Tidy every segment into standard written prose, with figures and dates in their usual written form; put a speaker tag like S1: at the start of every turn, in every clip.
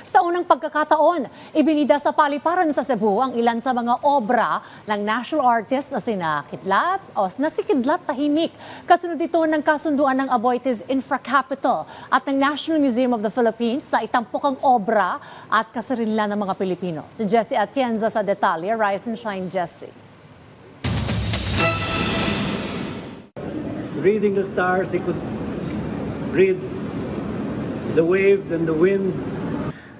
S1: Sa unang pagkakataon, ibinida sa paliparan sa Cebu ang ilan sa mga obra ng national artist na si Kidlat Tahimik. Kasunod ito ng kasunduan ng Aboitiz Infracapital at ng National Museum of the Philippines na itampok ang obra at kasarinlan ng mga Pilipino. Si Jessie Atienza sa detalye. Rise and shine, Jessie.
S2: Reading the stars, he could read the waves and the winds.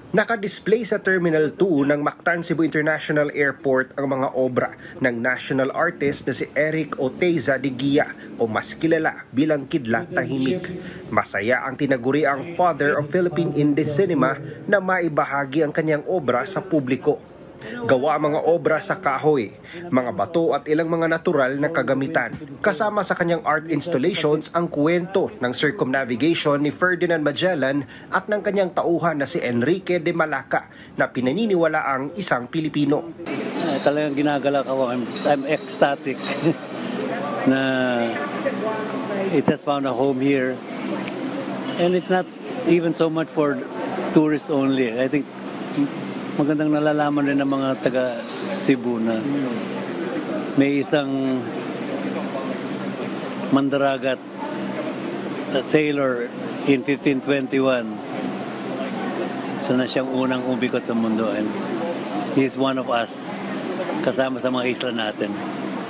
S3: Naka-display sa Terminal 2 ng Mactan Cebu International Airport ang mga obra ng national artist na si Eric Oteiza de Guia o mas kilala bilang Kidlat Tahimik. Masaya ang tinaguri ang Father of Philippine Indie Cinema na maibahagi ang kanyang obra sa publiko. Gawa mga obra sa kahoy, mga bato at ilang mga natural na kagamitan. Kasama sa kanyang art installations ang kwento ng circumnavigation ni Ferdinand Magellan at ng kanyang tauhan na si Enrique de Malacca na pinaniniwala ang isang Pilipino.
S2: Talagang ginagalak ako. I'm ecstatic na it has found a home here. And it's not even so much for tourists only. I think magandang nalalaman rin ng mga taga Cebu na may isang mandaragat sailor in 1521. So na siyang unang umikot sa mundo and he is one of us kasama sa mga isla natin.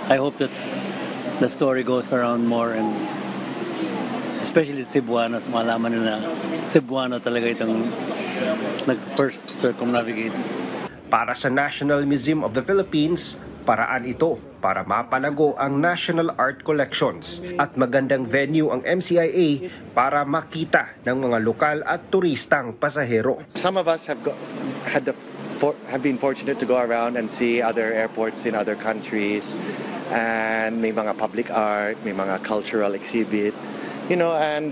S2: I hope that the story goes around more and especially Cebuanos, malaman nila Cebuano talaga itong nag-first circumnavigate.
S3: Para sa National Museum of the Philippines, paraan ito para mapalago ang national art collections at magandang venue ang MCIA para makita ng mga lokal at turistang pasahero.
S4: Some of us have been fortunate to go around and see other airports in other countries, and may mga public art, may mga cultural exhibit, and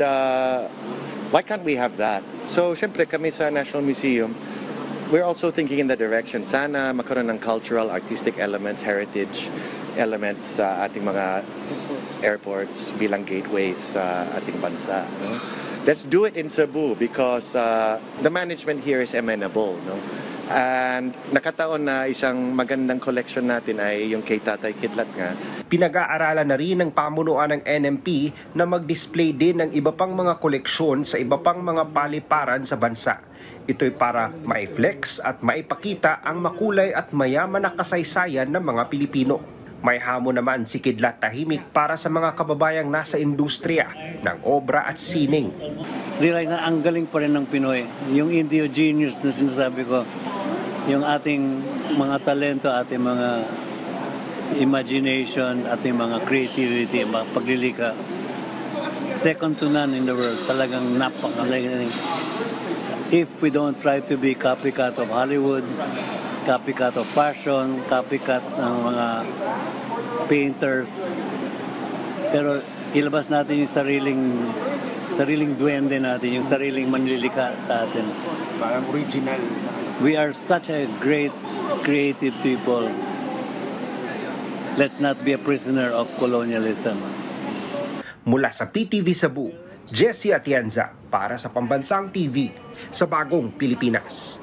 S4: why can't we have that? So, syempre kami sa National Museum, we're also thinking in the direction. Sana magkaroon ng cultural, artistic elements, heritage elements sa ating mga airports bilang gateways sa ating bansa. No? Let's do it in Cebu because the management here is amenable. No? And nakataon na isang magandang collection natin ay yung kay Tatay Kidlat nga.
S3: Pinag-aaralan na rin ng pamunuan ng NMP na mag-display din ng iba pang mga koleksyon sa iba pang mga paliparan sa bansa. Ito'y para ma-flex at maipakita ang makulay at mayaman na kasaysayan ng mga Pilipino. May hamon naman si Kidlat Tahimik para sa mga kababayang nasa industriya ng obra at sining.
S2: Realize na ang galing pa rin ng Pinoy. Yung indigenous na sinasabi ko, yung ating mga talento, ating mga imagination, ating mga creativity, mga paglilika. Second to none in the world. Talagang napakalaking. If we don't try to be copycat of Hollywood, copycat of fashion, copycat ng mga painters, pero ilabas natin yung sariling duwende natin, yung sariling manlilika sa atin.
S3: Parang original.
S2: We are such a great creative people. Let's not be a prisoner of colonialism.
S3: Mula sa PTV Cebu, Jessie Atienza para sa Pambansang TV sa Bagong Pilipinas.